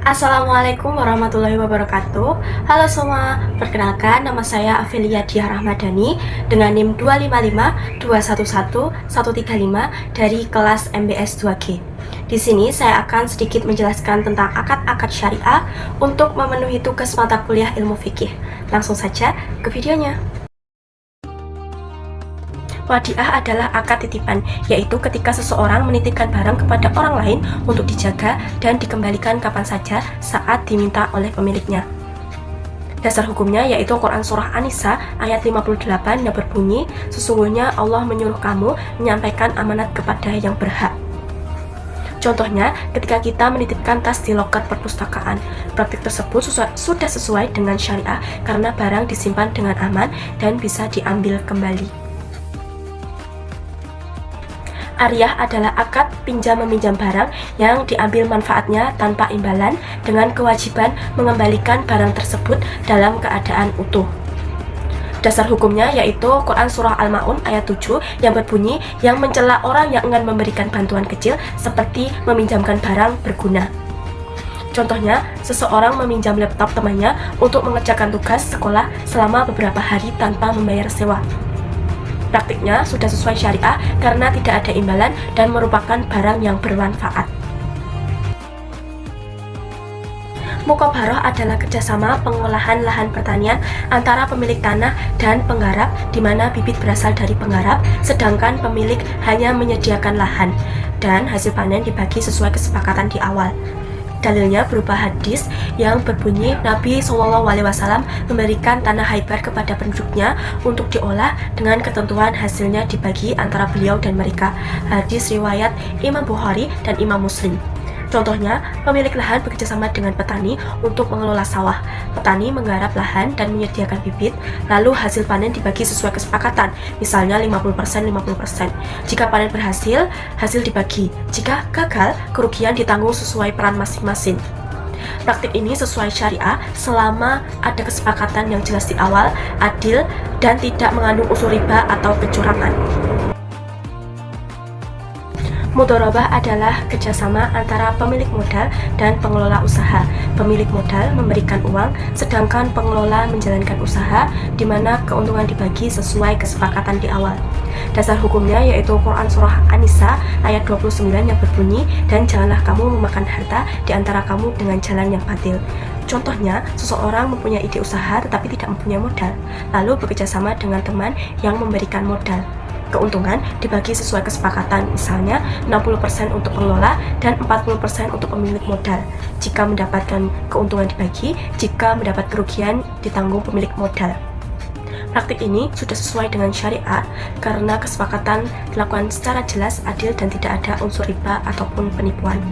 Assalamualaikum warahmatullahi wabarakatuh. Halo semua, perkenalkan nama saya Afilia Diah Rahmadani dengan NIM 255211135 dari kelas MBS 2G. Di sini saya akan sedikit menjelaskan tentang akad-akad syariah untuk memenuhi tugas mata kuliah ilmu fikih. Langsung saja ke videonya. Wadiah adalah akad titipan, yaitu ketika seseorang menitipkan barang kepada orang lain untuk dijaga dan dikembalikan kapan saja saat diminta oleh pemiliknya. Dasar hukumnya yaitu Quran Surah An-Nisa ayat 58 yang berbunyi, sesungguhnya Allah menyuruh kamu menyampaikan amanat kepada yang berhak. Contohnya, ketika kita menitipkan tas di loker perpustakaan, praktik tersebut sudah sesuai dengan syariah karena barang disimpan dengan aman dan bisa diambil kembali. Ariyah adalah akad pinjam-meminjam barang yang diambil manfaatnya tanpa imbalan dengan kewajiban mengembalikan barang tersebut dalam keadaan utuh. Dasar hukumnya yaitu Quran Surah Al-Ma'un ayat 7 yang berbunyi yang mencela orang yang enggan memberikan bantuan kecil seperti meminjamkan barang berguna. Contohnya, seseorang meminjam laptop temannya untuk mengerjakan tugas sekolah selama beberapa hari tanpa membayar sewa. Praktiknya sudah sesuai syariah karena tidak ada imbalan dan merupakan barang yang bermanfaat. Mukhabarah adalah kerjasama pengolahan lahan pertanian antara pemilik tanah dan penggarap, di mana bibit berasal dari penggarap, sedangkan pemilik hanya menyediakan lahan dan hasil panen dibagi sesuai kesepakatan di awal. Dalilnya berupa hadis yang berbunyi Nabi SAW memberikan tanah Khaibar kepada penduduknya untuk diolah dengan ketentuan hasilnya dibagi antara beliau dan mereka. Hadis riwayat Imam Bukhari dan Imam Muslim. Contohnya, pemilik lahan bekerjasama dengan petani untuk mengelola sawah. Petani menggarap lahan dan menyediakan bibit, lalu hasil panen dibagi sesuai kesepakatan, misalnya 50%-50%. Jika panen berhasil, hasil dibagi. Jika gagal, kerugian ditanggung sesuai peran masing-masing. Praktik ini sesuai syariah selama ada kesepakatan yang jelas di awal, adil, dan tidak mengandung unsur riba atau kecurangan. Mudharabah adalah kerjasama antara pemilik modal dan pengelola usaha. Pemilik modal memberikan uang, sedangkan pengelola menjalankan usaha, di mana keuntungan dibagi sesuai kesepakatan di awal. Dasar hukumnya yaitu Quran Surah An-Nisa ayat 29 yang berbunyi, dan janganlah kamu memakan harta di antara kamu dengan jalan yang batil. Contohnya, seseorang mempunyai ide usaha tetapi tidak mempunyai modal, lalu bekerjasama dengan teman yang memberikan modal. Keuntungan dibagi sesuai kesepakatan, misalnya 60% untuk pengelola dan 40% untuk pemilik modal. Jika mendapatkan keuntungan dibagi, jika mendapat kerugian ditanggung pemilik modal. Praktik ini sudah sesuai dengan syariat karena kesepakatan dilakukan secara jelas, adil, dan tidak ada unsur riba ataupun penipuan.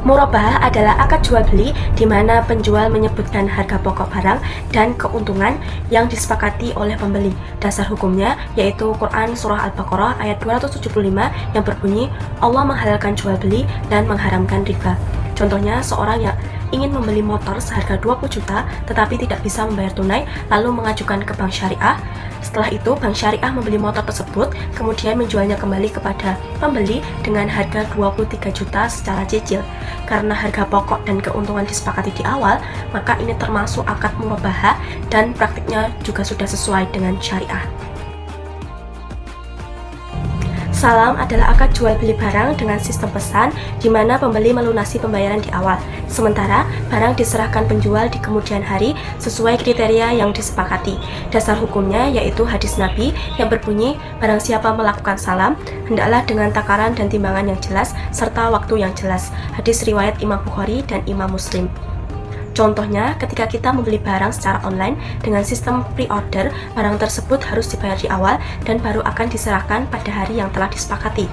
Murabahah adalah akad jual beli di mana penjual menyebutkan harga pokok barang dan keuntungan yang disepakati oleh pembeli. Dasar hukumnya yaitu Quran Surah Al-Baqarah ayat 275 yang berbunyi, Allah menghalalkan jual beli dan mengharamkan riba. Contohnya, seorang yang ingin membeli motor seharga 20 juta tetapi tidak bisa membayar tunai lalu mengajukan ke bank syariah. Setelah itu bank syariah membeli motor tersebut kemudian menjualnya kembali kepada pembeli dengan harga 23 juta secara cicil. Karena harga pokok dan keuntungan disepakati di awal, maka ini termasuk akad murabahah dan praktiknya juga sudah sesuai dengan syariah. Salam adalah akad jual beli barang dengan sistem pesan di mana pembeli melunasi pembayaran di awal, sementara barang diserahkan penjual di kemudian hari sesuai kriteria yang disepakati. Dasar hukumnya yaitu hadis Nabi yang berbunyi, barang siapa melakukan salam, hendaklah dengan takaran dan timbangan yang jelas serta waktu yang jelas. Hadis riwayat Imam Bukhari dan Imam Muslim. Contohnya, ketika kita membeli barang secara online dengan sistem pre-order, barang tersebut harus dibayar di awal dan baru akan diserahkan pada hari yang telah disepakati.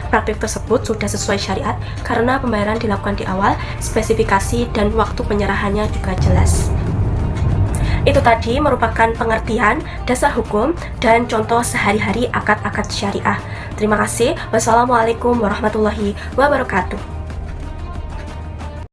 Praktik tersebut sudah sesuai syariat karena pembayaran dilakukan di awal, spesifikasi dan waktu penyerahannya juga jelas. Itu tadi merupakan pengertian, dasar hukum, dan contoh sehari-hari akad-akad syariah. Terima kasih. Wassalamualaikum warahmatullahi wabarakatuh.